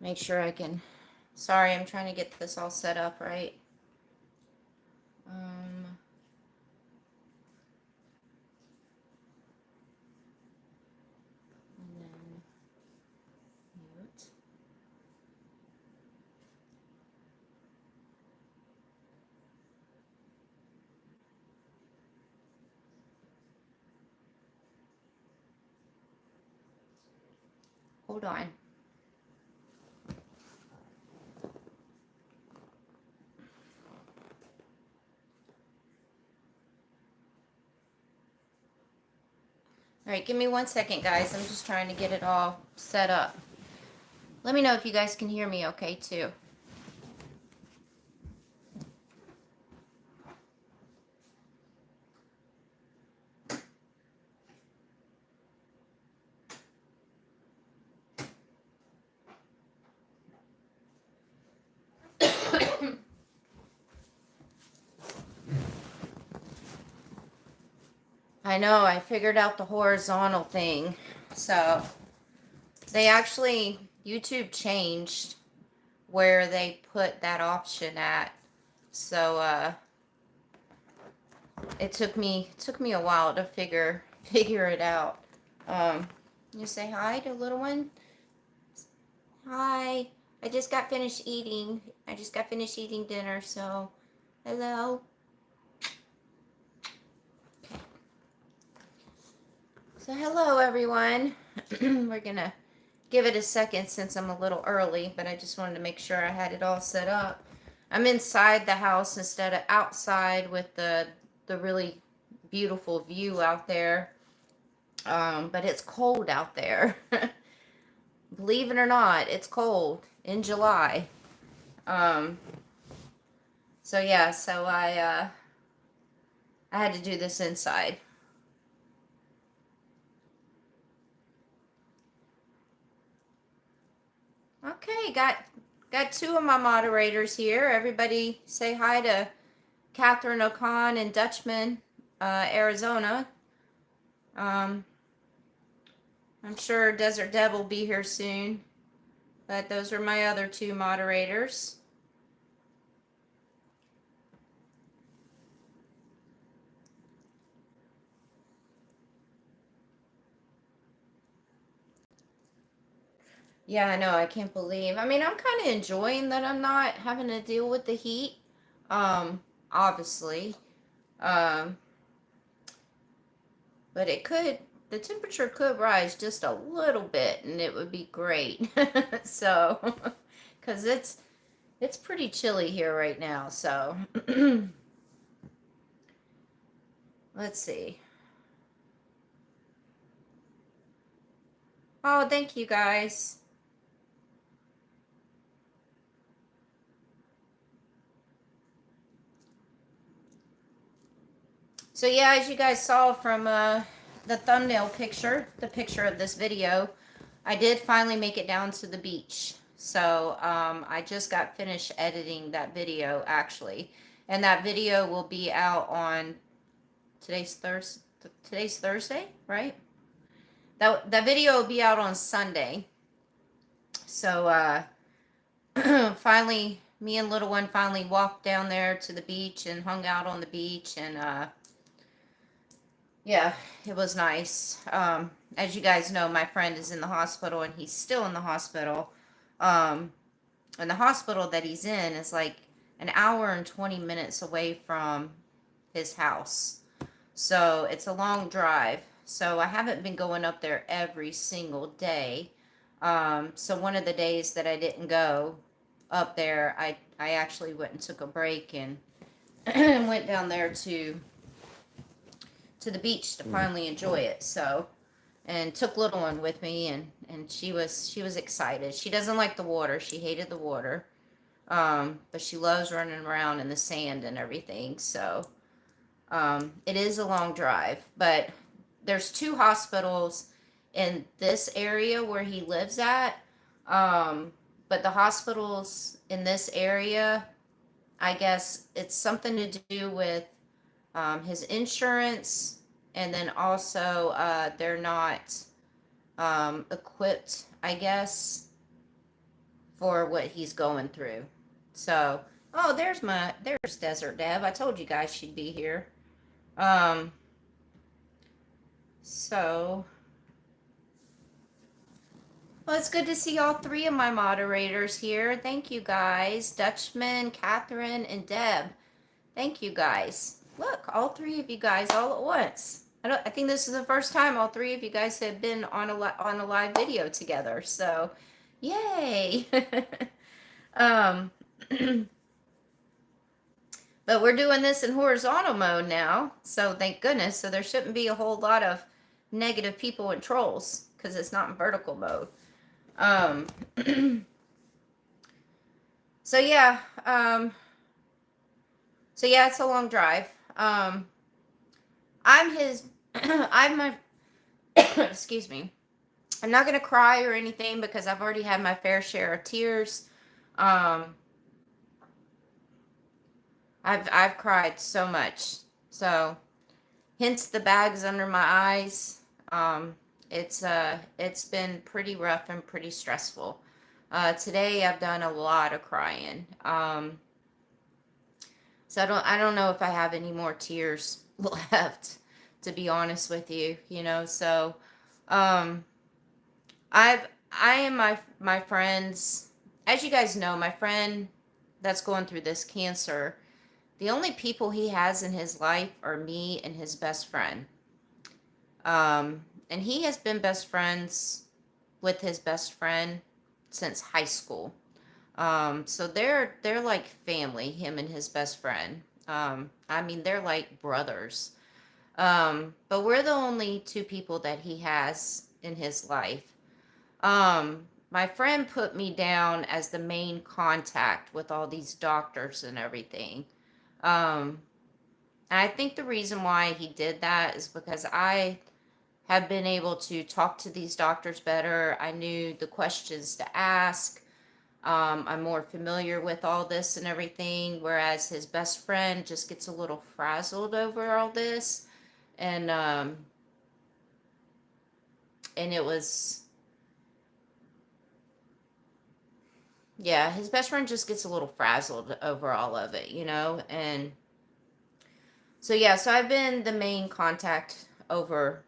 Make sure I can. Sorry, I'm trying to get this all set up right. And then mute. Hold on. All right, give me 1 second, guys. I'm just trying to get it all set up. Let me know if you guys can hear me okay, too. I know, I figured out the horizontal thing. So, they actually, YouTube changed where they put that option at. So, it took me a while to figure it out. You say hi to little one? Hi. I just got finished eating. Dinner, so hello. Okay. So hello everyone. We're gonna give it a second since I'm a little early, but I just wanted to make sure I had it all set up. I'm inside the house instead of outside with the really beautiful view out there. But it's cold out there. Believe it or not, it's cold in July. So yeah, so I had to do this inside. Okay, got two of my moderators here. Everybody say hi to Catherine O'Con in Dutchman, Arizona. I'm sure Desert Deb will be here soon. But those are my other two moderators. Yeah, I know. I can't believe. I mean, I'm kind of enjoying that I'm not having to deal with the heat. Obviously. Um, but the temperature could rise just a little bit and it would be great. So, because it's pretty chilly here right now. So, let's see. Oh, thank you guys. So yeah, as you guys saw from the thumbnail picture, the picture of this video, I did finally make it down to the beach. So I just got finished editing that video actually, and that video will be out on today's Thursday, right? That video will be out on Sunday. So finally, me and little one finally walked down there to the beach and hung out on the beach, and yeah, it was nice. As you guys know, my friend is in the hospital and he's still in the hospital. And the hospital that he's in is like an hour and 20 minutes away from his house. So it's a long drive. So I haven't been going up there every single day. So one of the days that I didn't go up there, I actually went and took a break and went down there to the beach to finally enjoy it. So, and took little one with me, and she was excited. She doesn't like the water. She hated the water. But she loves running around in the sand and everything. So, it is a long drive, but there's two hospitals in this area where he lives at. But the hospitals in this area, I guess it's something to do with his insurance, and then also they're not equipped, I guess, for what he's going through. So, oh, there's Desert Deb. I told you guys she'd be here. Um, so, well, it's good to see all three of my moderators here. Thank you guys, Dutchman, Catherine, and Deb. Thank you guys. Look, all three of you guys all at once. I think this is the first time all three of you guys have been on on a live video together. So, yay! um, but we're doing this in horizontal mode now, so thank goodness. So there shouldn't be a whole lot of negative people and trolls because it's not in vertical mode. Um, so yeah, it's a long drive. I'm his, I'm my, excuse me. I'm not gonna cry or anything because I've already had my fair share of tears. Um, I've cried so much. So, hence the bags under my eyes. It's been pretty rough and pretty stressful. Today I've done a lot of crying. So I don't know if I have any more tears left, to be honest with you, you know. So, um, I am my friends, as you guys know, my friend that's going through this cancer, the only people he has in his life are me and his best friend. And he has been best friends with his best friend since high school. So they're like family, him and his best friend. I mean, they're like brothers. But we're the only two people that he has in his life. My friend put me down as the main contact with all these doctors and everything. And I think the reason why he did that is because I have been able to talk to these doctors better. I knew the questions to ask. I'm more familiar with all this and everything, whereas his best friend just gets a little frazzled over all this. And it was, yeah, his best friend just gets a little frazzled over all of it, you know? And so, yeah, so I've been the main contact over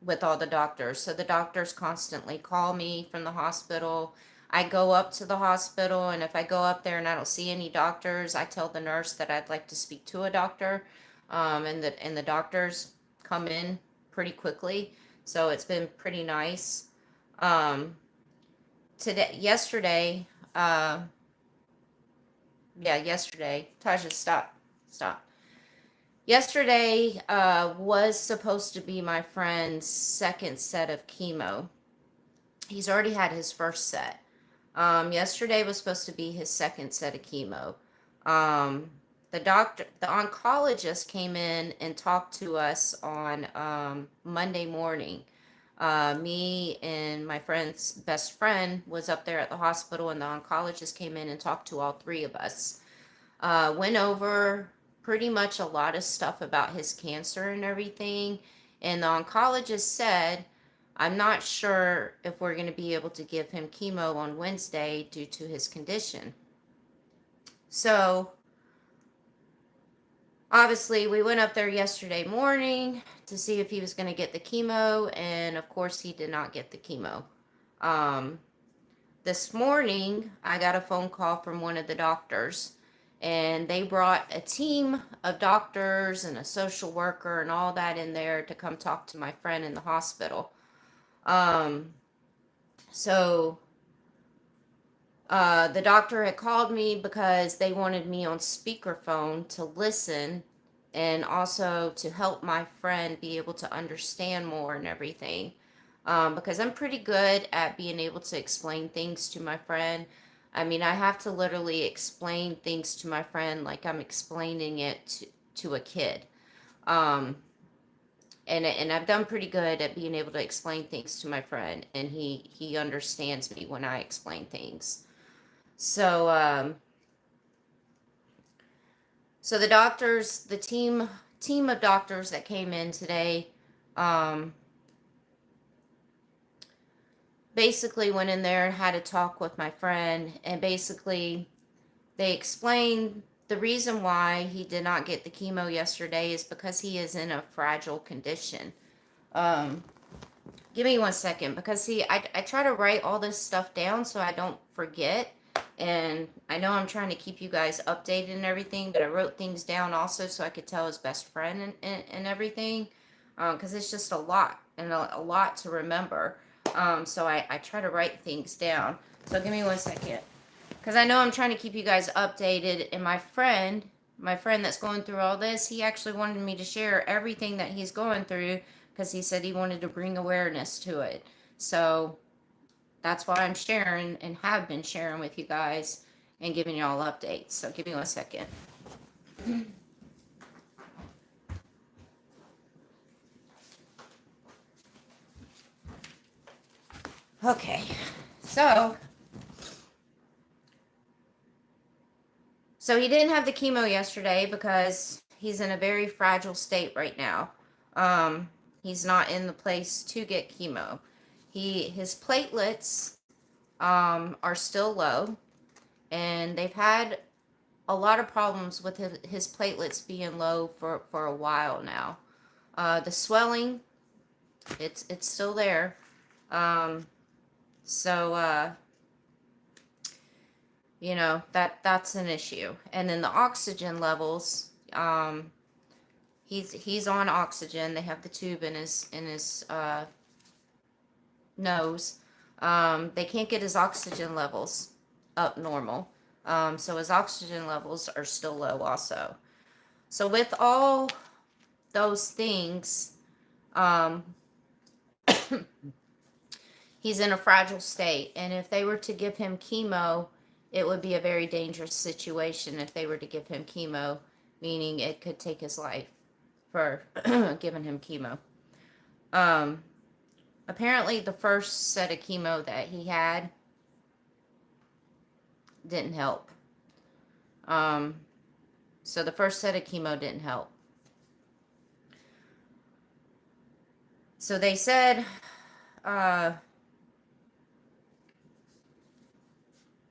with all the doctors. So the doctors constantly call me from the hospital. I go up to the hospital, and if I go up there and I don't see any doctors, I tell the nurse that I'd like to speak to a doctor. And the doctors come in pretty quickly. So it's been pretty nice. Um, yesterday, yesterday, Tasha, stop. Yesterday was supposed to be my friend's second set of chemo. He's already had his first set. Yesterday was supposed to be his second set of chemo. Um, the oncologist came in and talked to us on Monday morning. Me and my friend's best friend was up there at the hospital, and the oncologist came in and talked to all three of us. Went over pretty much a lot of stuff about his cancer and everything. And the oncologist said, I'm not sure if we're going to be able to give him chemo on Wednesday due to his condition. So, obviously, we went up there yesterday morning to see if he was going to get the chemo, and of course, he did not get the chemo. This morning, I got a phone call from one of the doctors, and they brought a team of doctors and a social worker and all that in there to come talk to my friend in the hospital. So the doctor had called me because they wanted me on speakerphone to listen and also to help my friend be able to understand more and everything. Because I'm pretty good at being able to explain things to my friend. I mean, I have to literally explain things to my friend like I'm explaining it to a kid. Um, and I've done pretty good at being able to explain things to my friend, and he understands me when I explain things. So so the doctors, the team of doctors that came in today, um, basically went in there and had a talk with my friend, and basically they explained the reason why he did not get the chemo yesterday is because he is in a fragile condition. Um, Give me 1 second, because see, I try to write all this stuff down so I don't forget. And I know I'm trying to keep you guys updated and everything, but I wrote things down also so I could tell his best friend and everything. Because it's just a lot and a lot to remember. So I try to write things down. So give me 1 second. Because I know I'm trying to keep you guys updated. And my friend that's going through all this, he actually wanted me to share everything that he's going through, because he said he wanted to bring awareness to it. So that's why I'm sharing and have been sharing with you guys and giving you all updates. So give me 1 second. Okay, so he didn't have the chemo yesterday because he's in a very fragile state right now. He's not in the place to get chemo. His platelets are still low, and they've had a lot of problems with his platelets being low for a while now. The swelling, it's still there. So you know, that's an issue. And then the oxygen levels, he's on oxygen. They have the tube in his nose. They can't get his oxygen levels up normal. So his oxygen levels are still low also. So with all those things, he's in a fragile state. And if they were to give him chemo, it would be a very dangerous situation if they were to give him chemo, meaning it could take his life for giving him chemo. Apparently the first set of chemo that he had didn't help. So the first set of chemo didn't help. So they said,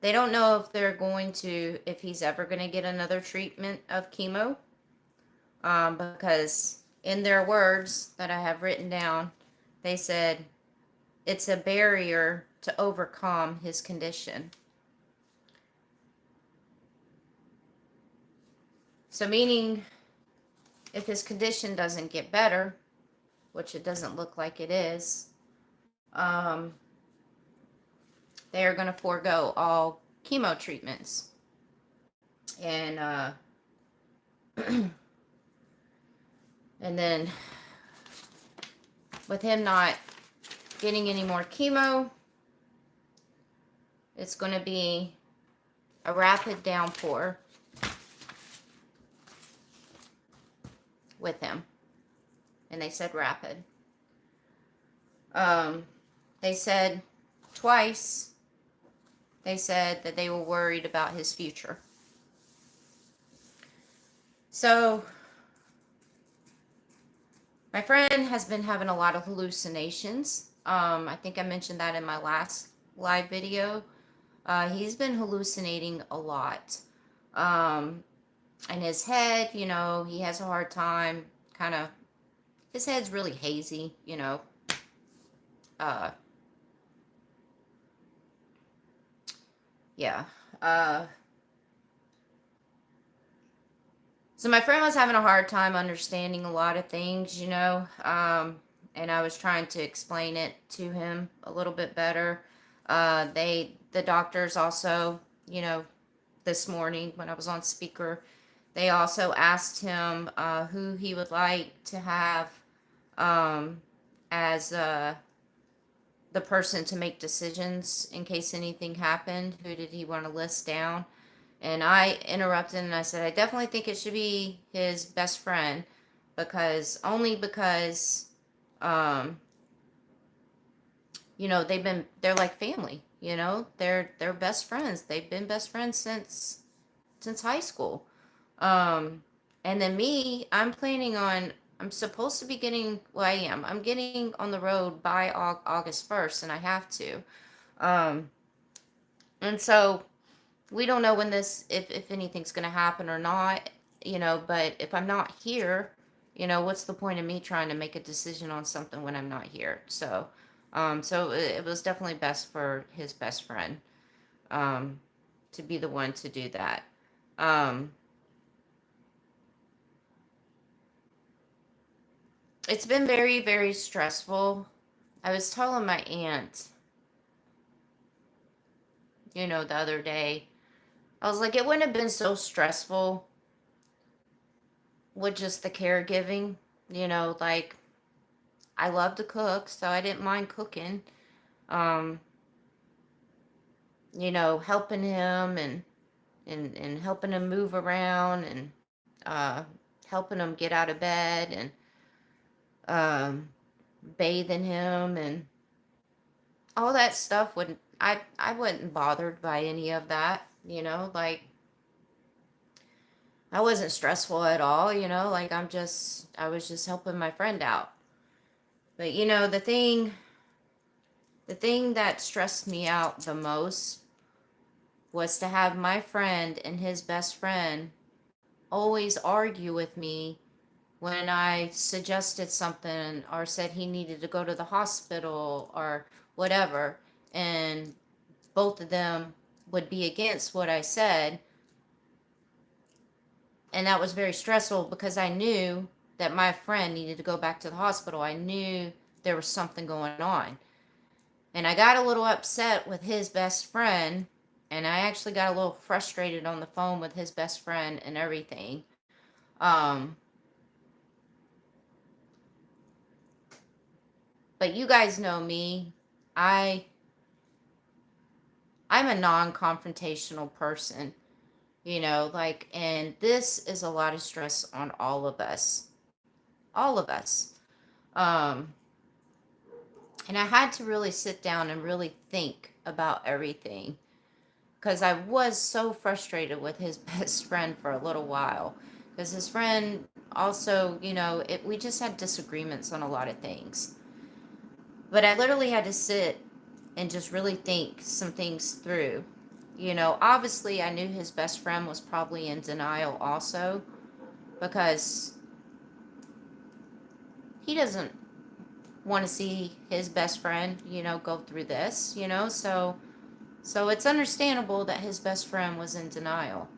they don't know if he's ever going to get another treatment of chemo. Because in their words that I have written down, they said it's a barrier to overcome his condition. So meaning, if his condition doesn't get better, which it doesn't look like it is, they are going to forego all chemo treatments. And and then with him not getting any more chemo, it's going to be a rapid downpour with him. And they said rapid. They said twice, they said that they were worried about his future. So my friend has been having a lot of hallucinations. I think I mentioned that in my last live video. He's been hallucinating a lot. In his head, you know, he has a hard time his head's really hazy, you know. Yeah. So my friend was having a hard time understanding a lot of things, you know, and I was trying to explain it to him a little bit better. The doctors also, you know, this morning when I was on speaker, they also asked him who he would like to have as the person to make decisions in case anything happened. Who did he want to list down? And I interrupted and I said, I definitely think it should be his best friend, because you know, they're like family, you know, they're best friends. They've been best friends since high school. And then me, I'm planning on I'm supposed to be getting, well, I am. I'm getting on the road by August 1st, and I have to. Um, and so we don't know when this, if anything's going to happen or not, but if I'm not here, what's the point of me trying to make a decision on something when I'm not here? So it was definitely best for his best friend, um, to be the one to do that. Um, it's been very, very stressful. I was telling my aunt, the other day, I was like, it wouldn't have been so stressful with just the caregiving, like I love to cook, so I didn't mind cooking. Um, helping him and helping him move around and helping him get out of bed and um, bathing him and all that stuff wouldn't I wasn't bothered by any of that, like I wasn't stressful at all, like I was just helping my friend out. But the thing that stressed me out the most was to have my friend and his best friend always argue with me when I suggested something or said he needed to go to the hospital or whatever. And both of them would be against what I said. And that was very stressful because I knew that my friend needed to go back to the hospital. I knew there was something going on. And I got a little upset with his best friend. And I actually got a little frustrated on the phone with his best friend and everything. Um, but you guys know me. I I'm a non-confrontational person, like, and this is a lot of stress on all of us. All of us. Um, and I had to really sit down and really think about everything because I was so frustrated with his best friend for a little while. Because his friend also, we just had disagreements on a lot of things. But I literally had to sit and just really think some things through. Obviously, I knew his best friend was probably in denial also because he doesn't want to see his best friend, go through this, so it's understandable that his best friend was in denial.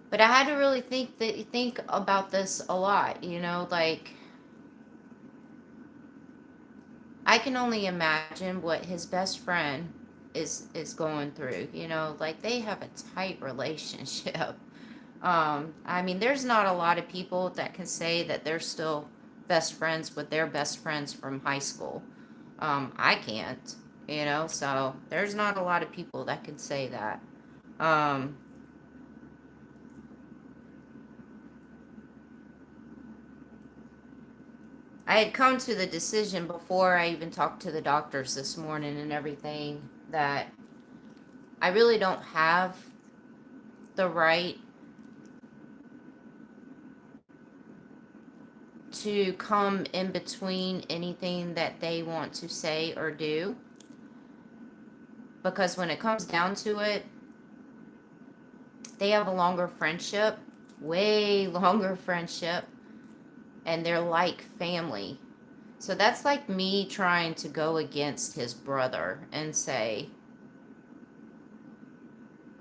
But I had to really think about this a lot, like I can only imagine what his best friend is going through, like they have a tight relationship. I mean, there's not a lot of people that can say that they're still best friends with their best friends from high school. I can't, so there's not a lot of people that can say that. Um, I had come to the decision before I even talked to the doctors this morning and everything that I really don't have the right to come in between anything that they want to say or do. Because when it comes down to it, they have a longer friendship, way longer friendship, and they're like family. So that's like me trying to go against his brother and say,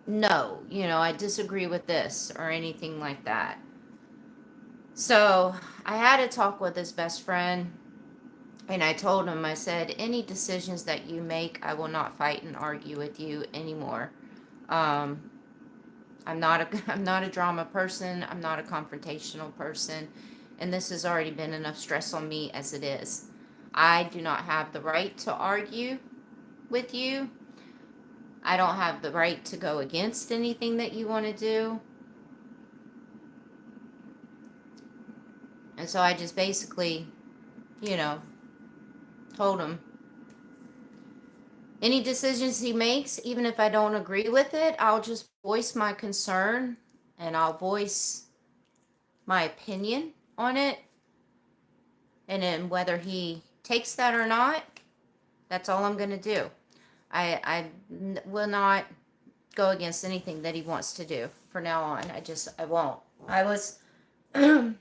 no, I disagree with this or anything like that. So I had a talk with his best friend and I told him, I said, any decisions that you make, I will not fight and argue with you anymore. Um, I'm not a drama person. I'm not a confrontational person. And this has already been enough stress on me as it is. I do not have the right to argue with you. I don't have the right to go against anything that you want to do. And so I just basically, you know, told him any decisions he makes, even if I don't agree with it, I'll just voice my concern and I'll voice my opinion on it. And then whether he takes that or not, that's all I'm going to do. I will not go against anything that he wants to do from now on. I won't. I was, I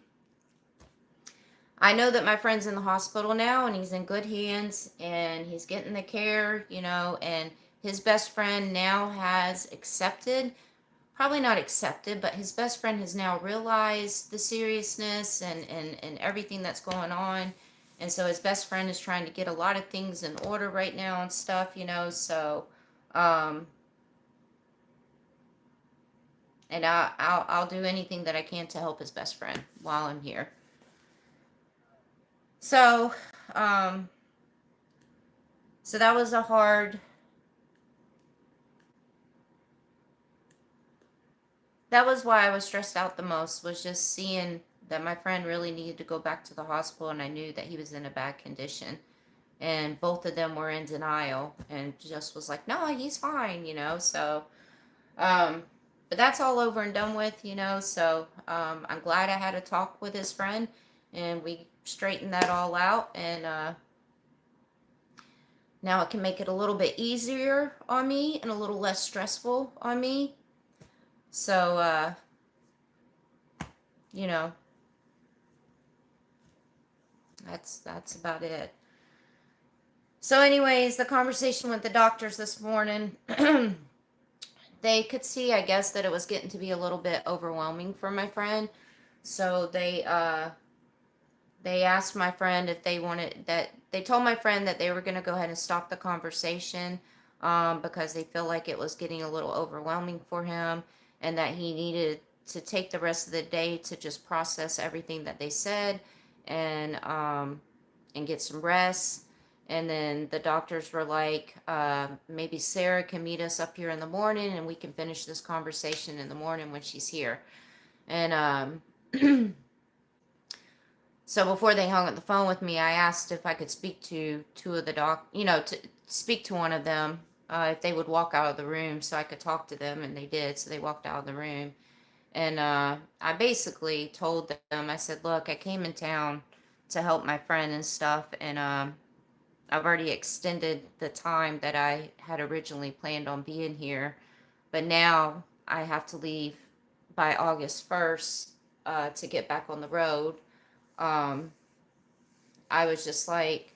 know that my friend's in the hospital now and he's in good hands and he's getting the care, and his best friend now has accepted, probably not accepted, but his best friend has now realized the seriousness and everything that's going on. And so his best friend is trying to get a lot of things in order right now and stuff, so, um, and I'll do anything that I can to help his best friend while I'm here. So, um, so that was a hard, that was why I was stressed out the most, was just seeing that my friend really needed to go back to the hospital and I knew that he was in a bad condition. And both of them were in denial and just was like, no, he's fine, so, but that's all over and done with, so, I'm glad I had a talk with his friend and we straightened that all out, and, now it can make it a little bit easier on me and a little less stressful on me. So, you know, that's about it. So anyways, the conversation with the doctors this morning, they could see, I guess, that it was getting to be a little bit overwhelming for my friend. So they asked my friend if they wanted that. They told my friend that they were going to go ahead and stop the conversation, because they feel like it was getting a little overwhelming for him, and that he needed to take the rest of the day to just process everything that they said, and get some rest. And then the doctors were like, maybe Sarah can meet us up here in the morning and we can finish this conversation in the morning when she's here. And so before they hung up the phone with me, I asked if I could speak to two of the to speak to one of them, if they would walk out of the room so I could talk to them, and they did. So they walked out of the room. And I basically told them, I said, look, I came in town to help my friend and stuff, and I've already extended the time that I had originally planned on being here, but now I have to leave by August 1st, to get back on the road. Um, I was just like,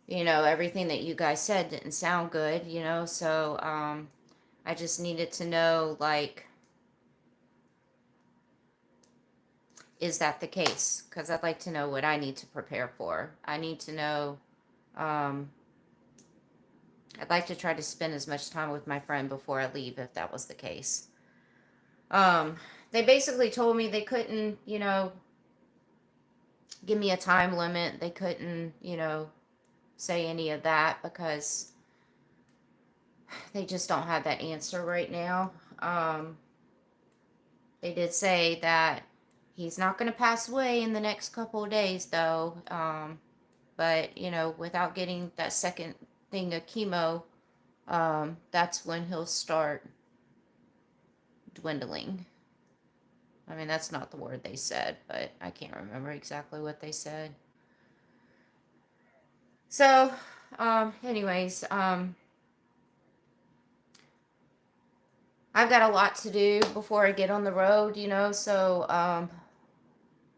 everything that you guys said didn't sound good, so I just needed to know, like, is that the case? Because I'd like to know what I need to prepare for. I need to know, um, I'd like to try to spend as much time with my friend before I leave, if that was the case. Um, they basically told me they couldn't, give me a time limit. They couldn't, say any of that because they just don't have that answer right now. They did say that he's not going to pass away in the next couple of days, though. But, without getting that second thing of chemo, that's when he'll start dwindling. I mean, that's not the word they said, but I can't remember exactly what they said. So, anyways, I've got a lot to do before I get on the road, so, I'm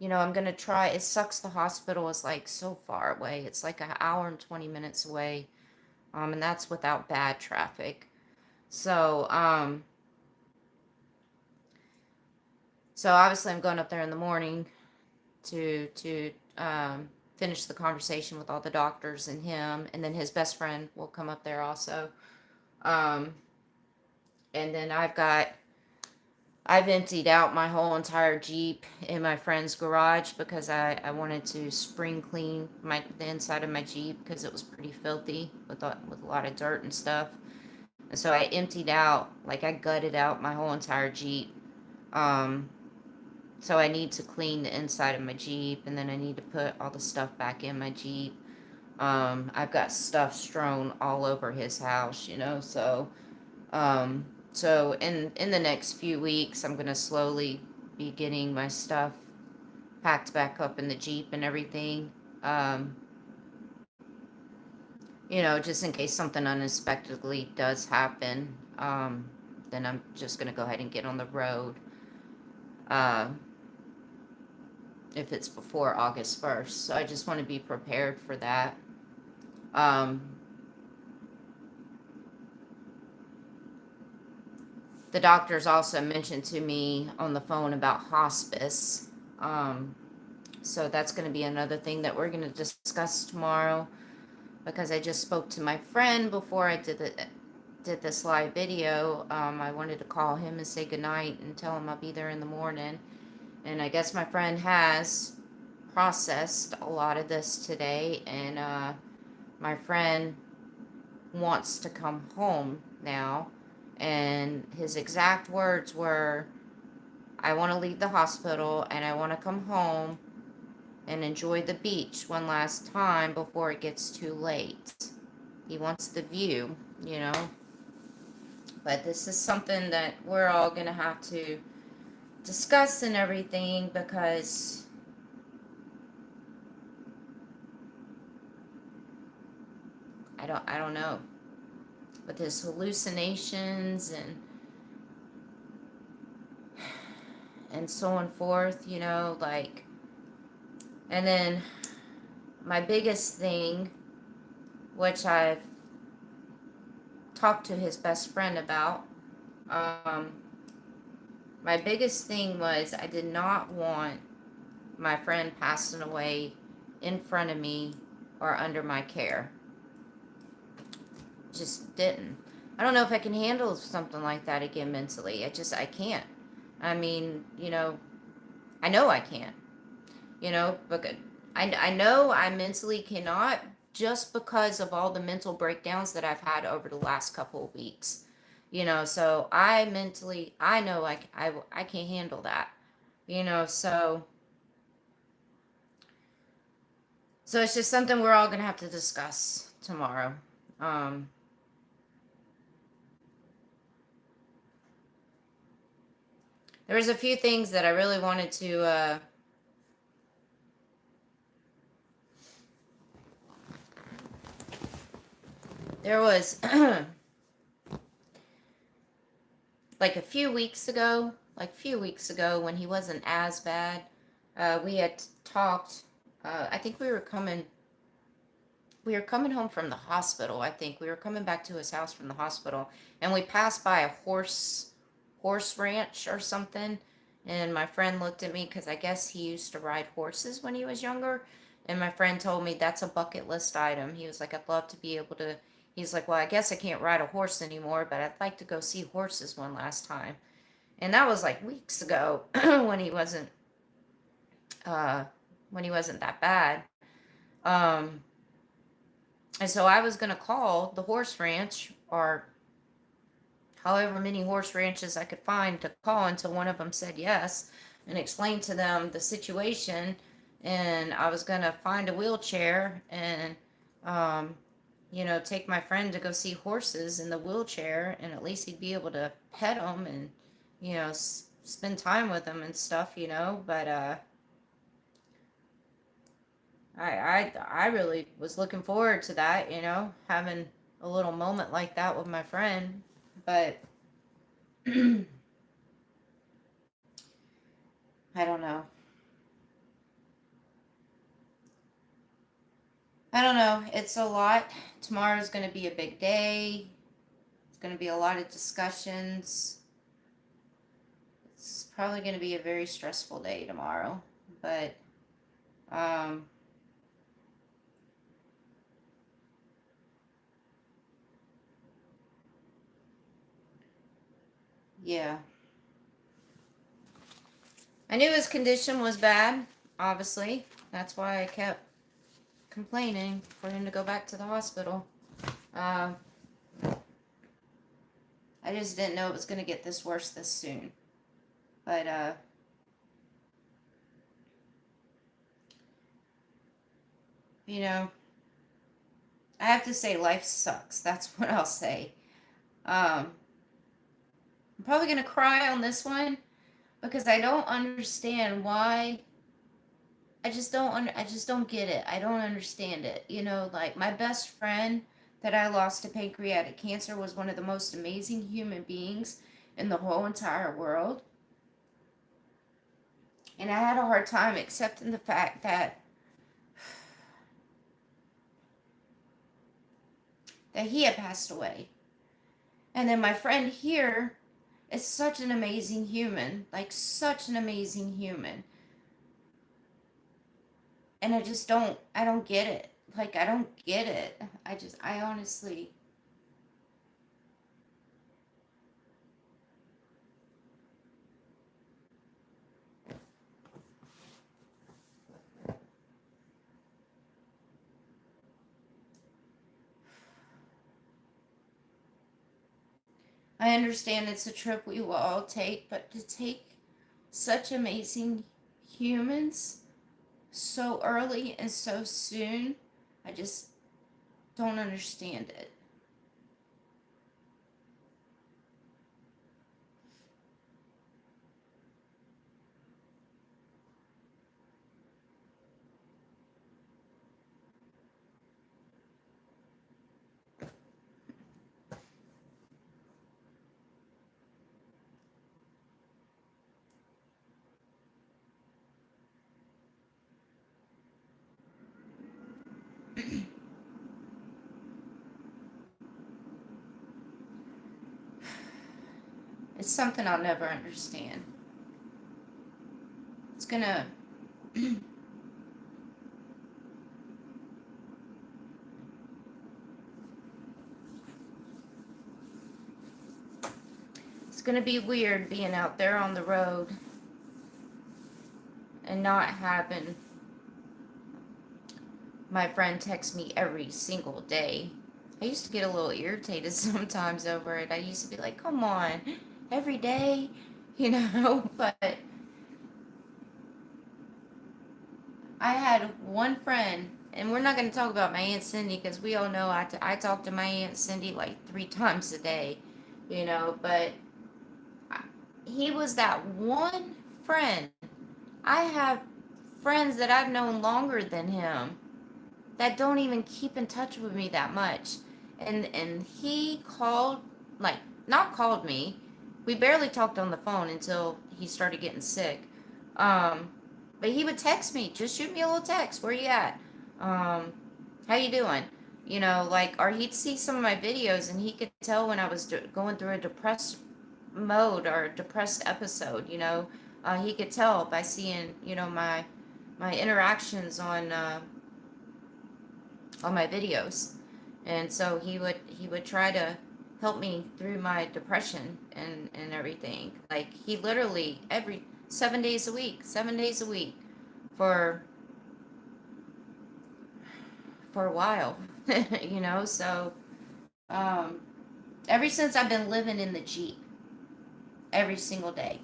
going to try. It sucks the hospital is like so far away. It's like an hour and 20 minutes away, and that's without bad traffic. So, so obviously I'm going up there in the morning to finish the conversation with all the doctors and him, and then his best friend will come up there also. Um, and then I've emptied out my whole entire Jeep in my friend's garage because I wanted to spring clean the inside of my Jeep because it was pretty filthy with a lot of dirt and stuff. And so I emptied out, like I gutted out my whole entire Jeep. Um, so I need to clean the inside of my Jeep, and then I need to put all the stuff back in my Jeep. I've got stuff strewn all over his house, so So in the next few weeks, I'm going to slowly be getting my stuff packed back up in the Jeep and everything. Um, just in case something unexpectedly does happen, then I'm just going to go ahead and get on the road. Uh, if it's before August 1st. So I just want to be prepared for that. Um, the doctors also mentioned to me on the phone about hospice. So that's going to be another thing that we're going to discuss tomorrow, because I just spoke to my friend before I did this live video. I wanted to call him and say goodnight and tell him I'll be there in the morning. And I guess my friend has processed a lot of this today, and my friend wants to come home now. And his exact words were, I want to leave the hospital and I want to come home and enjoy the beach one last time before it gets too late. He wants the view. But this is something that we're all going to have to discuss and everything, because I don't know. With his hallucinations and so on forth, like, and then my biggest thing, which I've talked to his best friend about, um, my biggest thing was I did not want my friend passing away in front of me or under my care. Just didn't. I don't know if I can handle something like that again mentally. I can't. I mean, I know I can't. But I know I mentally cannot, just because of all the mental breakdowns that I've had over the last couple of weeks. So I mentally, I know I can't handle that. So it's just something we're all going to have to discuss tomorrow. Um, there was a few things that I really wanted to, there was, like a few weeks ago, when he wasn't as bad, we had talked, I think we were coming home from the hospital. I think we were coming back to his house from the hospital, and we passed by a horse ranch or something. And my friend looked at me, because I guess he used to ride horses when he was younger. And my friend told me that's a bucket list item. He was like, I'd love to be able to. He's like, well, I guess I can't ride a horse anymore, but I'd like to go see horses one last time. And that was like weeks ago, when he wasn't uh, that bad. Um, And so I was going to call the horse ranch, or however many horse ranches I could find to call, until one of them said yes, and explain to them the situation. And I was going to find a wheelchair and, um, take my friend to go see horses in the wheelchair, and at least he'd be able to pet them and, spend time with them and stuff. But, I really was looking forward to that, having a little moment like that with my friend. But I don't know. I don't know. It's a lot. Tomorrow's going to be a big day. It's going to be a lot of discussions. It's probably going to be a very stressful day tomorrow. But, um, yeah. I knew his condition was bad, obviously. That's why I kept complaining for him to go back to the hospital. Uh, I just didn't know it was going to get this worse this soon. But, I have to say life sucks. That's what I'll say. Um, I'm probably going to cry on this one because I don't understand why. I just don't get it. I don't understand it. You know, like my best friend that I lost to pancreatic cancer was one of the most amazing human beings in the whole entire world. And I had a hard time accepting the fact that he had passed away. And then my friend here is such an amazing human, like such an amazing human. And I don't get it. Like, I don't get it. I honestly, I understand it's a trip we will all take, but to take such amazing humans so early and so soon, I just don't understand it. It's something I'll never understand. It's gonna, it's gonna be weird being out there on the road and not having my friend text me every single day. I used to get a little irritated sometimes over it. I used to be like, come on, every day, you know? But I had one friend, and we're not going to talk about my Aunt Cindy because we all know I talk to my Aunt Cindy like 3 times a day, you know? But he was that one friend. I have friends that I've known longer than him that don't even keep in touch with me that much. And he called, like, not called me. We barely talked on the phone until he started getting sick. Um, but he would text me, just shoot me a little text. Where you at? Um, how you doing? You know, like, or he'd see some of my videos and he could tell when I was going through a depressed mode or a depressed episode. You know, he could tell by seeing, you know, my interactions on my videos. And so he would try to help me through my depression and everything. Like he literally every 7 days a week, 7 days a week for for a while. You know, so um ever since I've been living in the Jeep every single day.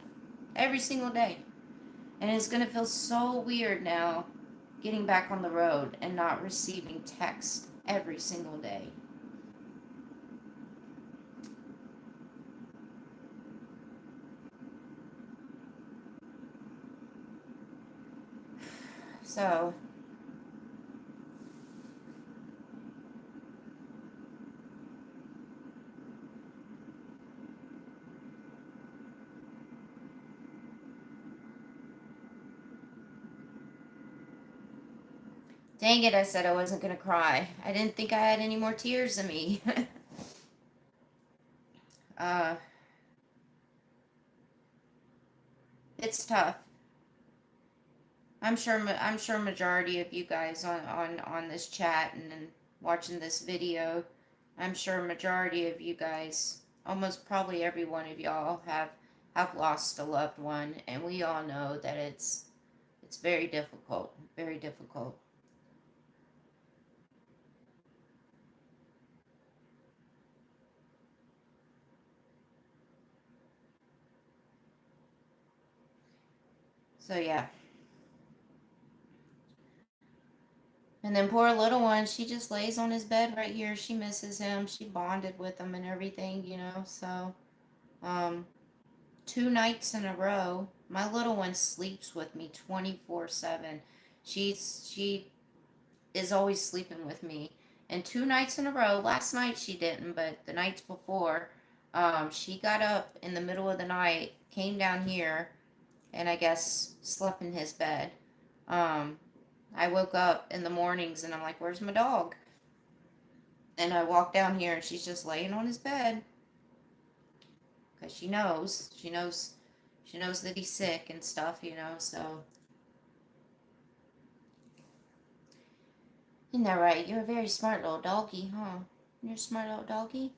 Every single day. And it's gonna feel so weird now getting back on the road and not receiving text every single day. So dang it, I said I wasn't going to cry. I didn't think I had any more tears in me. uh, it's tough. I'm sure majority of you guys on this chat and watching this video, I'm sure majority of you guys, almost probably every one of y'all have lost a loved one, and we all know that it's very difficult, very difficult. So yeah. And then poor little one, she just lays on his bed right here. She misses him. She bonded with him and everything, you know. So, um, 2 nights in a row. My little one sleeps with me 24/7. She is always sleeping with me. And 2 nights in a row, last night she didn't, but the nights before, she got up in the middle of the night, came down here, and I guess slept in his bed. Um, I woke up in the mornings and I'm like, "Where's my dog?" And I walk down here and she's just laying on his bed because she knows that he's sick and stuff, So, isn't that right? You're a very smart little doggy, huh? You're a smart little doggy.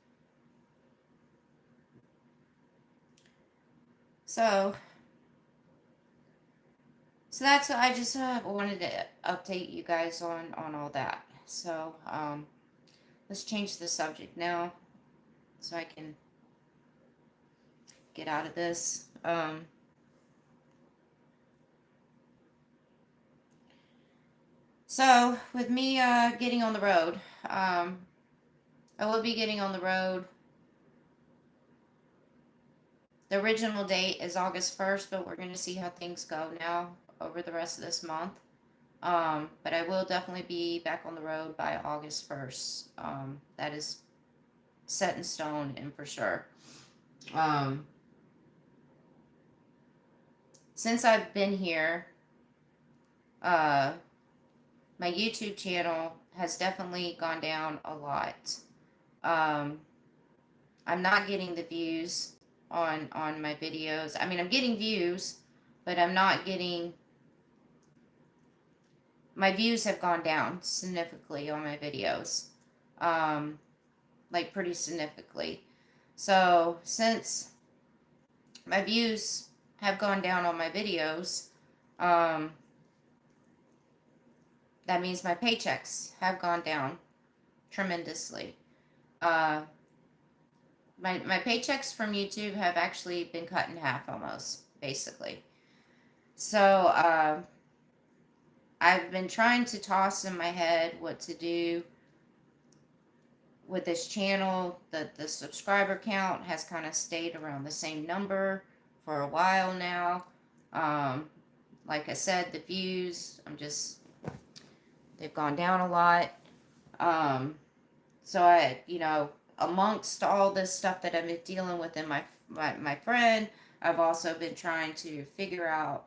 So, that's what I just wanted to update you guys on all that. So, let's change the subject now so I can get out of this. So, with me getting on the road, I will be getting on the road. The original date is August 1st, but we're going to see how things go now over the rest of this month. But I will definitely be back on the road by August 1st. That is set in stone and for sure. Since I've been here, my YouTube channel has definitely gone down a lot. I'm not getting the views on my videos. I mean, I'm getting views, but I'm not getting... My views have gone down significantly on my videos. Like, pretty significantly. So, since my views have gone down on my videos, that means my paychecks have gone down tremendously. My paychecks from YouTube have actually been cut in half almost, basically. So, I've been trying to toss in my head what to do with this channel. The subscriber count has kind of stayed around the same number for a while now. Like I said, the views, they've gone down a lot. So I, amongst all this stuff that I've been dealing with in my friend, I've also been trying to figure out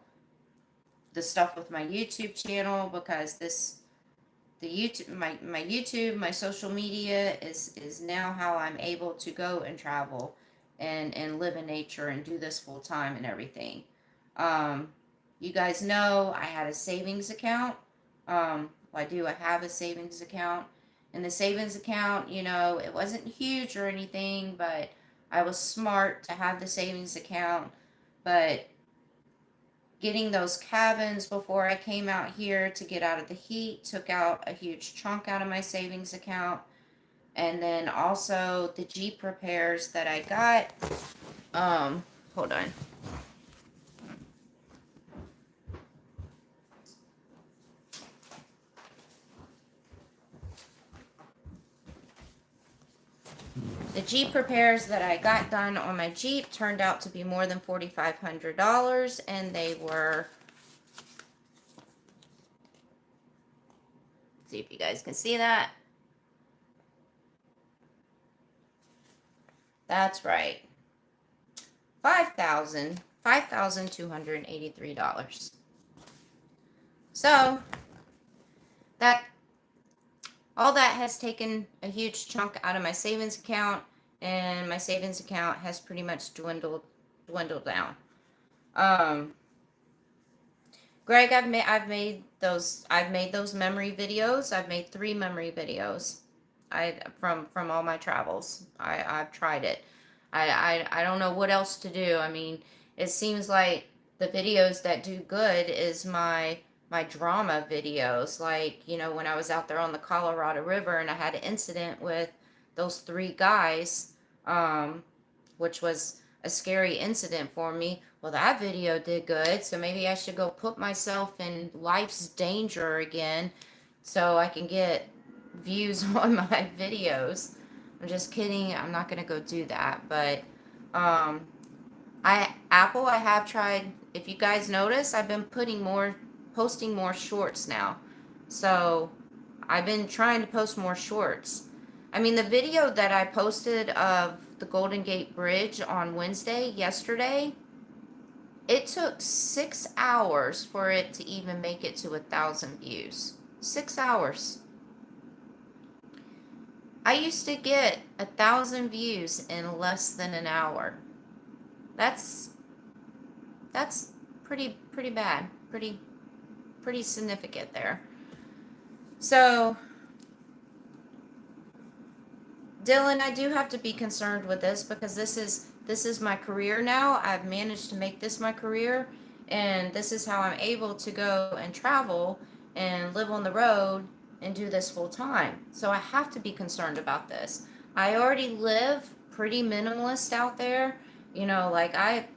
the stuff with my YouTube channel, because my YouTube, my social media is now how I'm able to go and travel and live in nature and do this full time and everything. You guys know I had a savings account. I have a savings account. And the savings account, it wasn't huge or anything, but I was smart to have the savings account. But getting those cabins before I came out here to get out of the heat took out a huge chunk out of my savings account. And then also the Jeep repairs that I got. Hold on. The Jeep repairs that I got done on my Jeep turned out to be more than $4,500, and they were... See if you guys can see that. That's right. $5,283. So all that has taken a huge chunk out of my savings account, and my savings account has pretty much dwindled down. Greg, I've made those memory videos. I've made 3 memory videos. From all my travels. I've tried it. I don't know what else to do. I mean, it seems like the videos that do good is my drama videos. Like, when I was out there on the Colorado River and I had an incident with those 3 guys, which was a scary incident for me. Well, that video did good, so maybe I should go put myself in life's danger again so I can get views on my videos. I'm just kidding. I'm not going to go do that, but Apple, I have tried. If you guys notice, I've been posting more shorts now. So I've been trying to post more shorts. I mean, the video that I posted of the Golden Gate Bridge on Wednesday, yesterday, it took 6 hours for it to even make it to 1,000 views. 6 hours. I used to get 1,000 views in less than an hour. That's that's pretty bad. Pretty significant there. So, Dylan, I do have to be concerned with this because this is my career now. I've managed to make this my career, and this is how I'm able to go and travel and live on the road and do this full time. So I have to be concerned about this. I already live pretty minimalist out there. Like I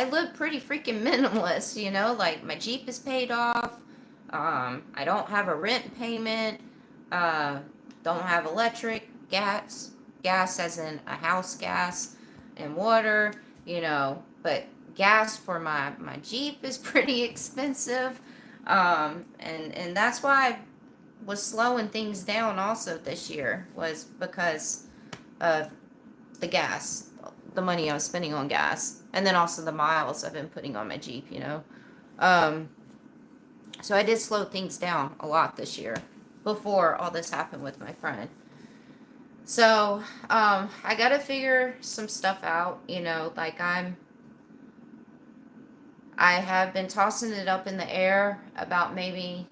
live pretty freaking minimalist, like my Jeep is paid off. I don't have a rent payment. Uh, don't have electric, gas as in a house gas and water, but gas for my Jeep is pretty expensive. And that's why I was slowing things down also this year, was because of the gas, the money I was spending on gas, and then also the miles I've been putting on my Jeep. Um, so I did slow things down a lot this year before all this happened with my friend. So, I gotta figure some stuff out, like I have been tossing it up in the air about maybe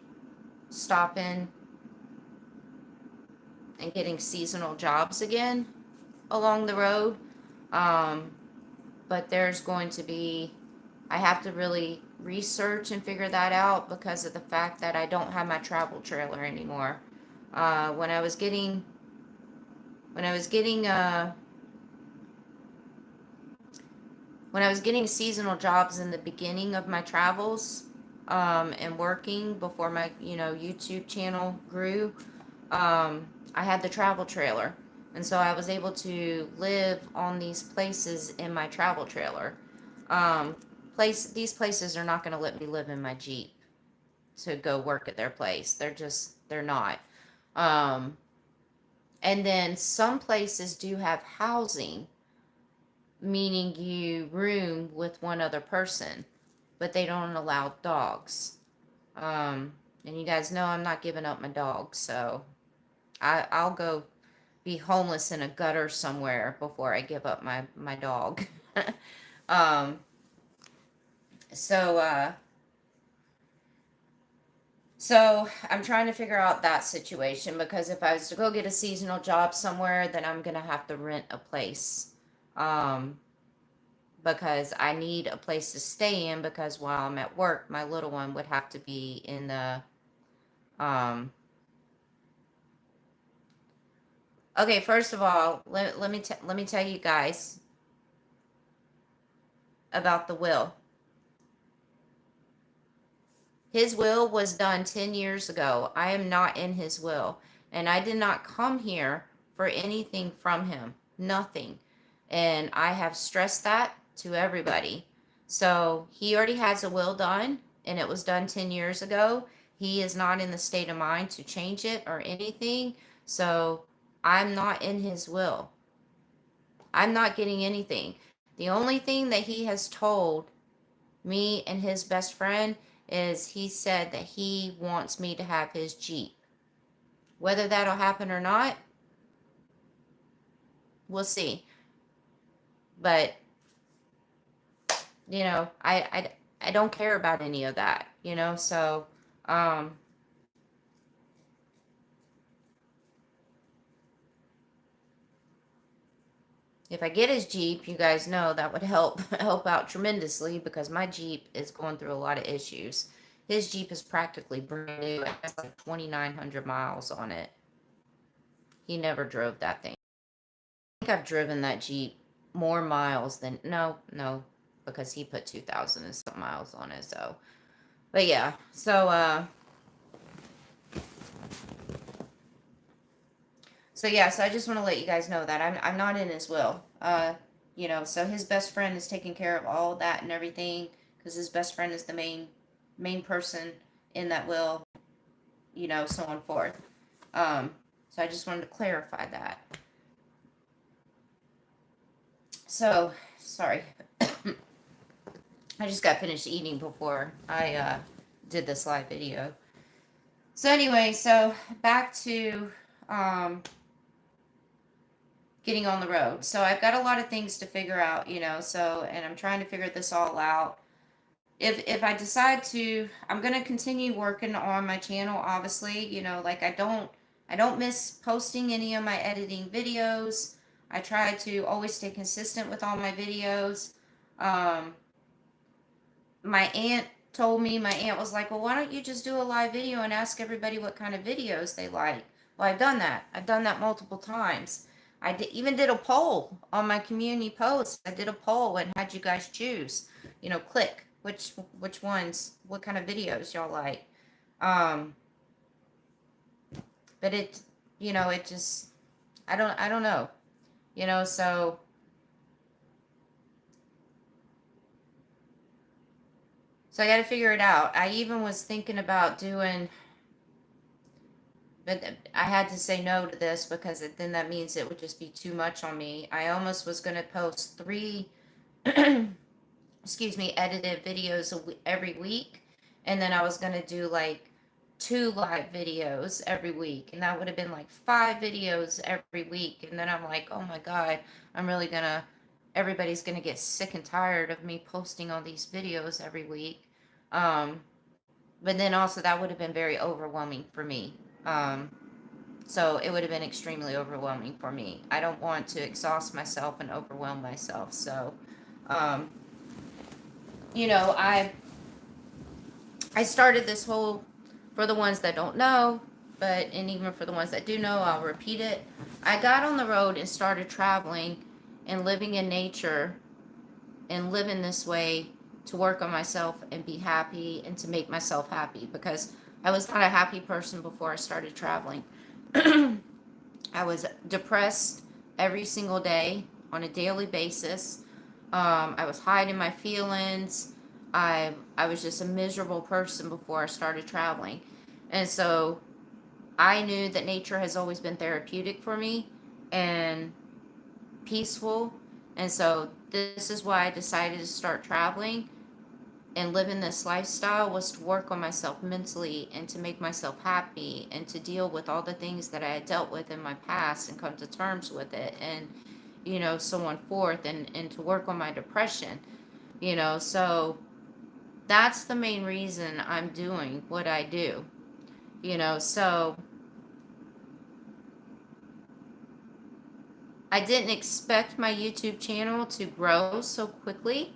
stopping and getting seasonal jobs again along the road. Um, but I have to really research and figure that out because of the fact that I don't have my travel trailer anymore. When I was getting, when I was getting, when I was getting seasonal jobs in the beginning of my travels, and working before my, YouTube channel grew, I had the travel trailer. And so I was able to live on these places in my travel trailer. Um, these places are not going to let me live in my Jeep to go work at their place. They're not. Um, and then some places do have housing, meaning you room with one other person, but they don't allow dogs. And you guys know I'm not giving up my dog, so I'll go be homeless in a gutter somewhere before I give up my dog. um, so so I'm trying to figure out that situation because if I was to go get a seasonal job somewhere, then I'm gonna have to rent a place. Um, because I need a place to stay in because while I'm at work, my little one would have to be in the um okay, first of all, let me tell you guys about the will. His will was done 10 years ago. I am not in his will. And I did not come here for anything from him. Nothing. And I have stressed that to everybody. So he already has a will done, and it was done 10 years ago. He is not in the state of mind to change it or anything. So I'm not in his will. I'm not getting anything. The only thing that he has told me and his best friend is he said that he wants me to have his Jeep. Whether that'll happen or not, we'll see. But, I don't care about any of that, so, if I get his Jeep, you guys know that would help out tremendously because my Jeep is going through a lot of issues. His Jeep is practically brand new. It has like 2,900 miles on it. He never drove that thing. I think I've driven that Jeep more miles than no, because he put 2,000 and some miles on it. So, but yeah, so yeah, so I just want to let you guys know that I'm not in his will. you know, so his best friend is taking care of all that and everything, because his best friend is the main person in that will, you know, so on forth. So I just wanted to clarify that. So, sorry. I just got finished eating before I did this live video. So anyway, so back to getting on the road. So I've got a lot of things to figure out, you know, so, and I'm trying to figure this all out. If I decide to, I'm going to continue working on my channel, obviously, you know, like I don't miss posting any of my editing videos. I try to always stay consistent with all my videos. Um, my aunt told me, my aunt was like, well, why don't you just do a live video and ask everybody what kind of videos they like? Well, I've done that. I've done that multiple times. Even did a poll on my community post. I did a poll and had you guys choose, you know, click which ones, what kind of videos y'all like. Um, but it, you know, it just, I don't know, you know, so I got to figure it out. I even was thinking about doing, but I had to say no to this because then that means it would just be too much on me. I almost was going to post 3, excuse me, edited videos every week. And then I was going to do like 2 live videos every week. And that would have been like 5 videos every week. And then I'm like, oh my God, I'm really going to, everybody's going to get sick and tired of me posting all these videos every week. But then also that would have been very overwhelming for me. So it would have been extremely overwhelming for me. I don't want to exhaust myself and overwhelm myself. So, um, you know, I started this whole, for the ones that don't know, but and even for the ones that do know, I'll repeat it. I got on the road and started traveling and living in nature and living this way to work on myself and be happy and to make myself happy, because I was not a happy person before I started traveling. I was depressed every single day on a daily basis. I was hiding my feelings. I was just a miserable person before I started traveling. And so I knew that nature has always been therapeutic for me and peaceful. And so this is why I decided to start traveling and living this lifestyle, was to work on myself mentally and to make myself happy and to deal with all the things that I had dealt with in my past and come to terms with it, and you know, so on forth, and to work on my depression, you know. So that's the main reason I'm doing what I do, you know. So I didn't expect my YouTube channel to grow so quickly.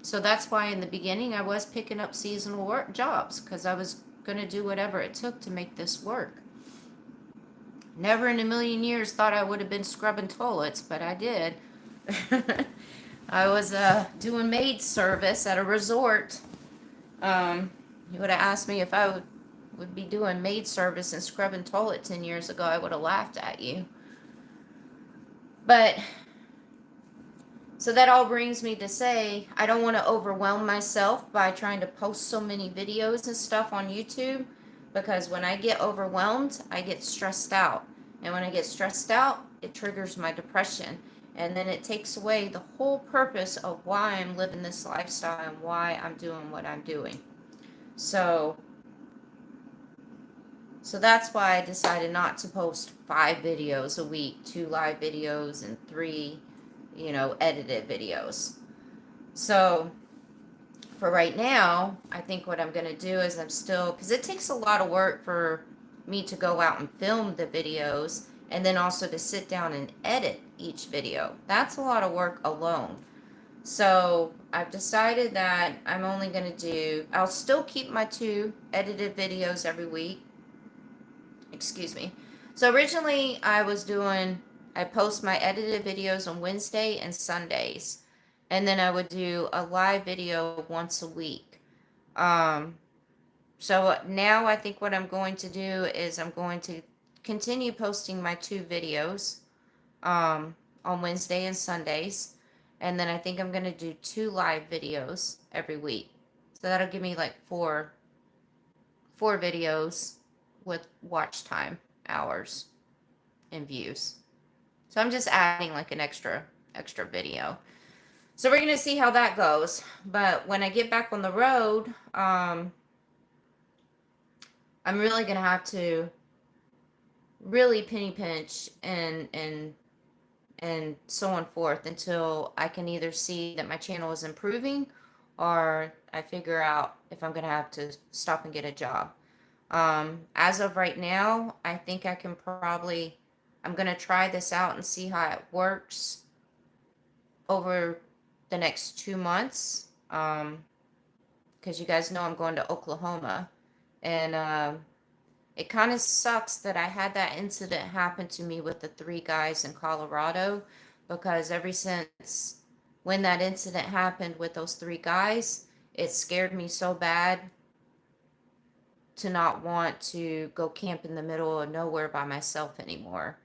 So that's why in the beginning I was picking up seasonal work jobs, because I was going to do whatever it took to make this work. Never in a million years thought I would have been scrubbing toilets, but I did. I was doing maid service at a resort. You would have asked me if I would be doing maid service and scrubbing toilet 10 years ago, I would have laughed at you. But so that all brings me to say, I don't want to overwhelm myself by trying to post so many videos and stuff on YouTube, because when I get overwhelmed, I get stressed out. And when I get stressed out, it triggers my depression. And then it takes away the whole purpose of why I'm living this lifestyle and why I'm doing what I'm doing. So that's why I decided not to post 5 videos a week, 2 live videos, and 3, you know, edited videos. So for right now, I think what I'm going to do is I'm still, because it takes a lot of work for me to go out and film the videos, and then also to sit down and edit each video. That's a lot of work alone. So I've decided that I'm only going to do, I'll still keep my 2 edited videos every week. Excuse me. So originally I post my edited videos on Wednesday and Sundays. And then I would do a live video once a week. So now I think what I'm going to do is I'm going to continue posting my 2 videos on on Wednesday and Sundays. And then I think I'm going to do 2 live videos every week. So that'll give me like four videos with watch time hours and views. So I'm just adding like an extra video. So we're going to see how that goes. But when I get back on the road, I'm really going to have to really penny pinch and so on forth until I can either see that my channel is improving or I figure out if I'm going to have to stop and get a job. As of right now, I think I can probably, I'm going to try this out and see how it works over the next 2 months. Because you guys know I'm going to Oklahoma. And it kind of sucks that I had that incident happen to me with the 3 guys in Colorado, because ever since when that incident happened with those 3 guys, it scared me so bad to not want to go camp in the middle of nowhere by myself anymore.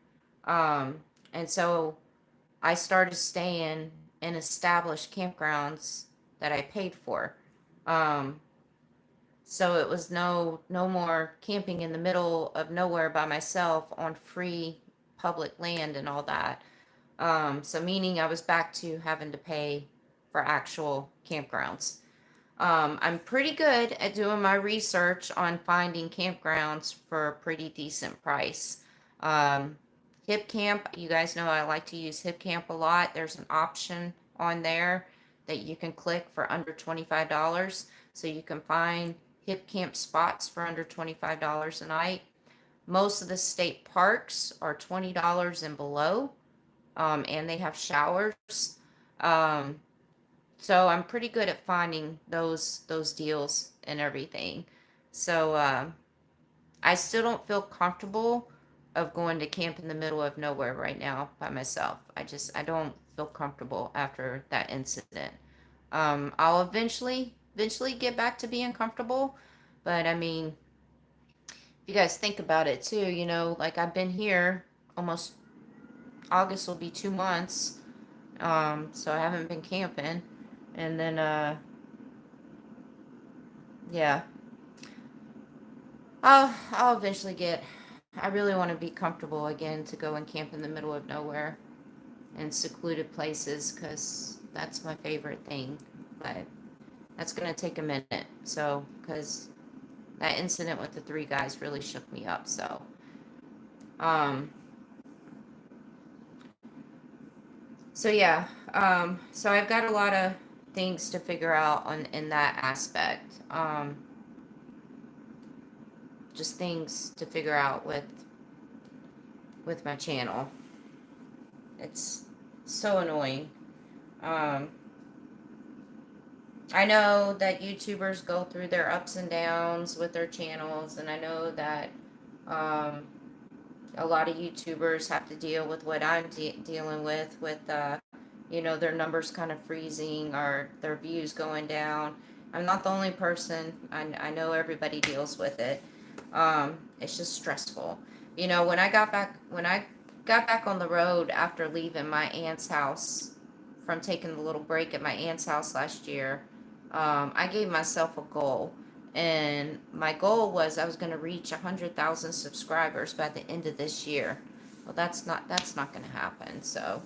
And so I started staying in established campgrounds that I paid for. So it was no more camping in the middle of nowhere by myself on free public land and all that. So meaning I was back to having to pay for actual campgrounds. I'm pretty good at doing my research on finding campgrounds for a pretty decent price. Hip Camp, you guys know I like to use Hip Camp a lot. There's an option on there that you can click for under $25. So you can find Hip Camp spots for under $25 a night. Most of the state parks are $20 and below, and they have showers. So I'm pretty good at finding those deals and everything. So I still don't feel comfortable of going to camp in the middle of nowhere right now by myself. I don't feel comfortable after that incident. I'll eventually get back to being comfortable, but I mean, if you guys think about it too, you know, like I've been here almost, August will be 2 months. So I haven't been camping. And then yeah. I'll eventually get, I really want to be comfortable again to go and camp in the middle of nowhere in secluded places, because that's my favorite thing. But that's going to take a minute. So, because that incident with the 3 guys really shook me up. So, yeah. So I've got a lot of things to figure out in that aspect. Just things to figure out with my channel. It's so annoying. I know that YouTubers go through their ups and downs with their channels, and I know that a lot of YouTubers have to deal with what I'm dealing with you know, their numbers kind of freezing or their views going down. I'm not the only person. I know everybody deals with it. It's just stressful. You know, when I got back on the road after leaving my aunt's house from taking the little break at my aunt's house last year, I gave myself a goal. And my goal was I was going to reach 100,000 subscribers by the end of this year. Well, that's not going to happen. So,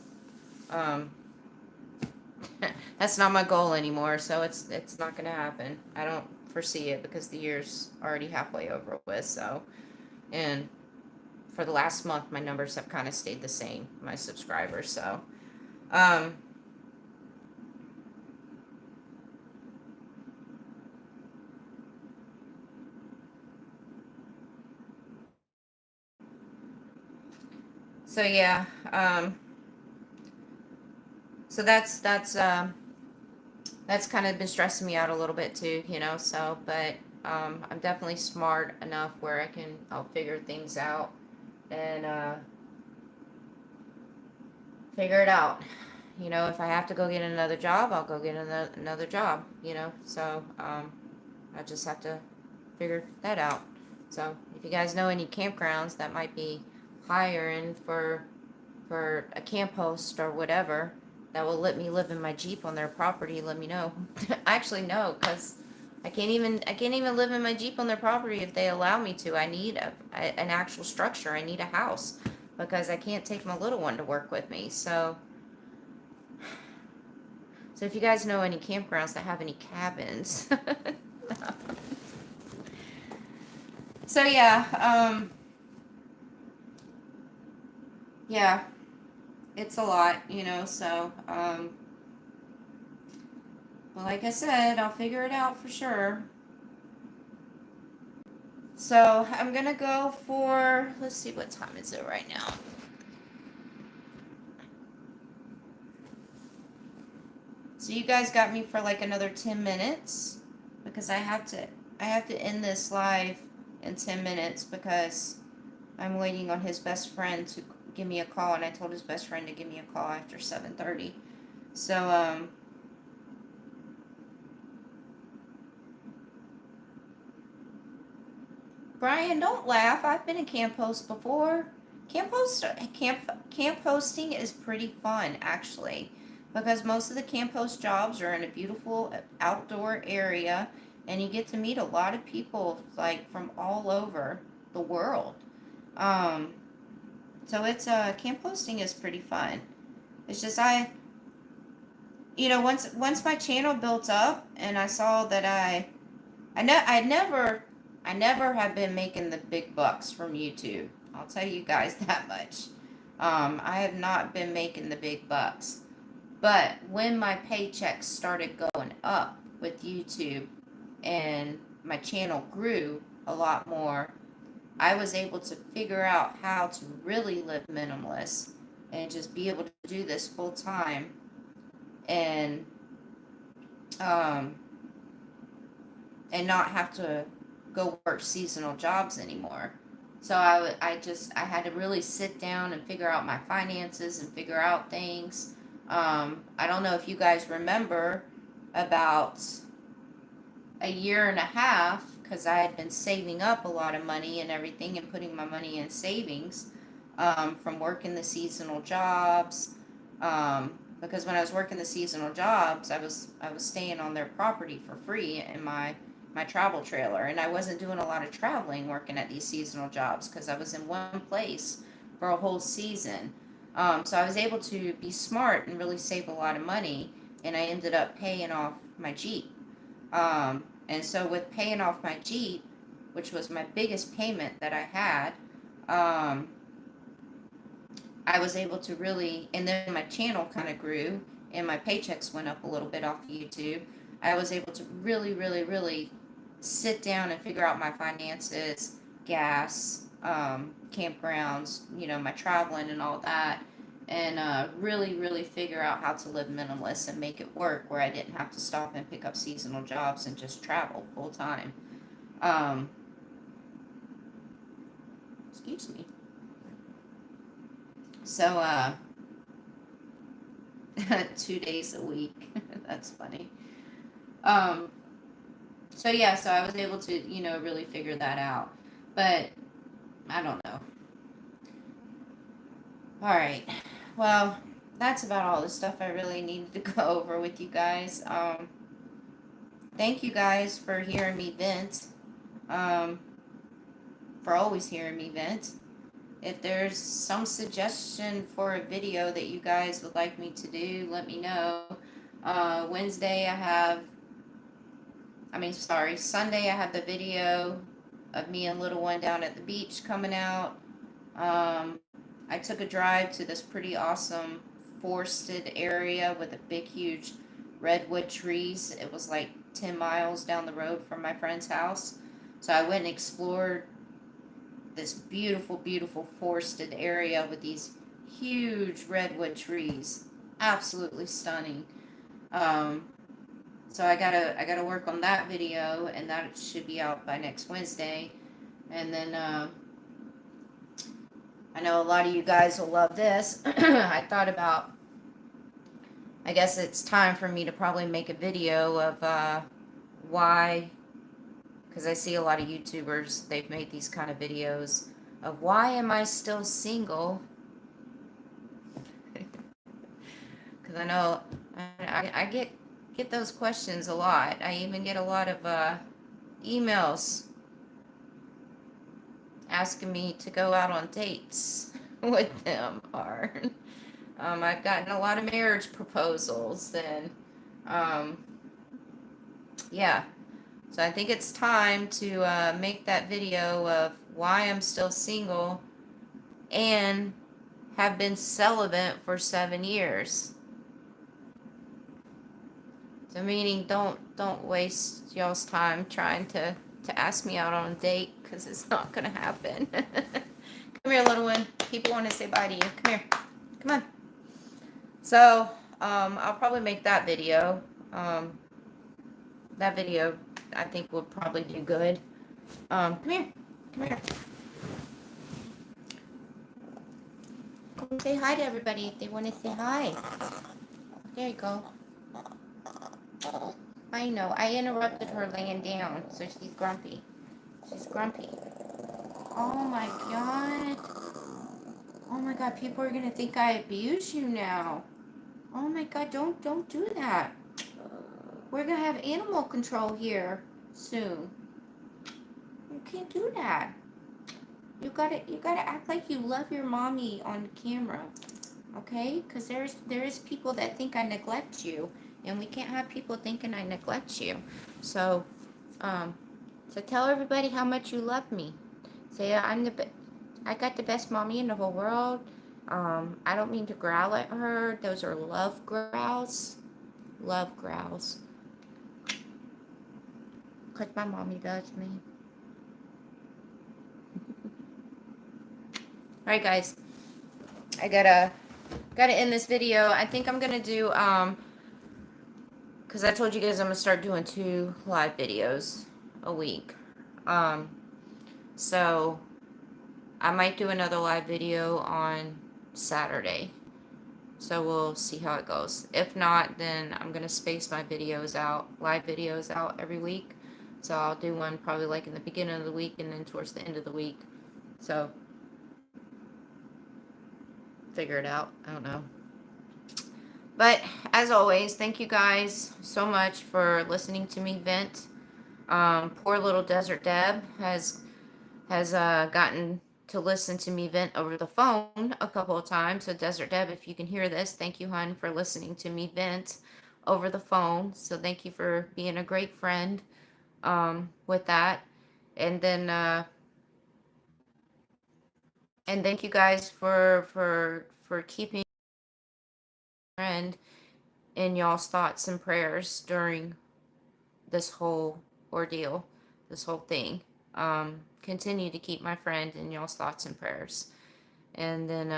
that's not my goal anymore. So it's not going to happen. I don't foresee it because the year's already halfway over with. So, and for the last month, my numbers have kind of stayed the same, my subscribers. So, so yeah, so that's kind of been stressing me out a little bit too, you know. So, but I'm definitely smart enough where I'll figure things out and figure it out. You know, if I have to go get another job, I'll go get another job. You know, so I just have to figure that out. So if you guys know any campgrounds that might be hiring for for a camp host or whatever that will let me live in my Jeep on their property, let me know. Actually, no, because I can't even live in my Jeep on their property if they allow me to. I need an actual structure. I need a house because I can't take my little one to work with me. So if you guys know any campgrounds that have any cabins. So yeah, it's a lot, but like I said, I'll figure it out for sure. So I'm gonna go for, let's see, what time is it right now? So you guys got me for like another 10 minutes because I have to end this live in 10 minutes because I'm waiting on his best friend to give me a call, and I told his best friend to give me a call after 7:30. So Brian, don't laugh. I've been a camp host before. Camp hosting is pretty fun actually, because most of the camp host jobs are in a beautiful outdoor area, and you get to meet a lot of people like from all over the world. Um, so it's camp hosting is pretty fun. It's just once my channel built up and I saw that I know I never have been making the big bucks from YouTube. I'll tell you guys that much. I have not been making the big bucks. But when my paychecks started going up with YouTube and my channel grew a lot more, I was able to figure out how to really live minimalist and just be able to do this full time and um, and not have to go work seasonal jobs anymore. So I had to really sit down and figure out my finances and figure out things. I don't know if you guys remember, about a year and a half, because I had been saving up a lot of money and everything and putting my money in savings, from working the seasonal jobs. Because when I was working the seasonal jobs, I was staying on their property for free in my travel trailer, and I wasn't doing a lot of traveling working at these seasonal jobs because I was in one place for a whole season. So I was able to be smart and really save a lot of money, and I ended up paying off my Jeep. And so with paying off my Jeep, which was my biggest payment that I had, um, I was able to really, and then my channel kind of grew and my paychecks went up a little bit off of YouTube. I was able to really, really, really sit down and figure out my finances, gas, campgrounds, my traveling and all that, and really, really figure out how to live minimalist and make it work where I didn't have to stop and pick up seasonal jobs and just travel full time. Um, excuse me. So, 2 days a week. That's funny. Um, so yeah, so I was able to, really figure that out. But I don't know. All right. Well, that's about all the stuff I really needed to go over with you guys. Thank you guys for hearing me vent. Um, for always hearing me vent. If there's some suggestion for a video that you guys would like me to do, let me know. Wednesday Sunday I have the video of me and little one down at the beach coming out. I took a drive to this pretty awesome forested area with a big, huge redwood trees. It was like 10 miles down the road from my friend's house. So I went and explored this beautiful, beautiful forested area with these huge redwood trees. Absolutely stunning. Um, so I gotta work on that video, and that should be out by next Wednesday. And then I know a lot of you guys will love this. I thought about, I guess it's time for me to probably make a video of why, because I see a lot of YouTubers, they've made these kind of videos of why am I still single because I know I get those questions a lot. I even get a lot of emails asking me to go out on dates with them, or I've gotten a lot of marriage proposals, and um, yeah. So I think it's time to make that video of why I'm still single and have been celibate for 7 years. So meaning don't waste y'all's time trying to ask me out on a date, because it's not gonna happen. Come here, little one. People want to say bye to you. Come here. Come on. So I'll probably make that video. That video I think will probably do good. Come here. Come here. Come say hi to everybody if they want to say hi. There you go. I know. I interrupted her laying down, so she's grumpy. She's grumpy. Oh my god. Oh my god, people are gonna think I abuse you now. Oh my god, don't do that. We're gonna have animal control here soon. You can't do that. You gotta act like you love your mommy on camera. Okay? Because there's people that think I neglect you, and we can't have people thinking I neglect you. So so tell everybody how much you love me. Say I got the best mommy in the whole world. I don't mean to growl at her. Those are love growls. Love growls. Because my mommy loves me. Alright guys. I gotta end this video. I think I'm gonna do because I told you guys I'm gonna start doing 2 live videos a week. So I might do another live video on Saturday. So we'll see how it goes. If not, then I'm gonna space my videos out, live videos out every week. So I'll do one probably like in the beginning of the week and then towards the end of the week. So figure it out. I don't know. But as always, thank you guys so much for listening to me vent. Poor little Desert Deb has gotten to listen to me vent over the phone a couple of times. So Desert Deb, if you can hear this, thank you, hon, for listening to me vent over the phone. So thank you for being a great friend with that. And then and thank you guys for keeping a friend in y'all's thoughts and prayers during this whole ordeal, this whole thing. Continue to keep my friend in y'all's thoughts and prayers. And then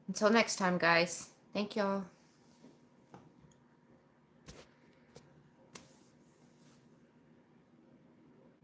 until next time, guys. Thank y'all.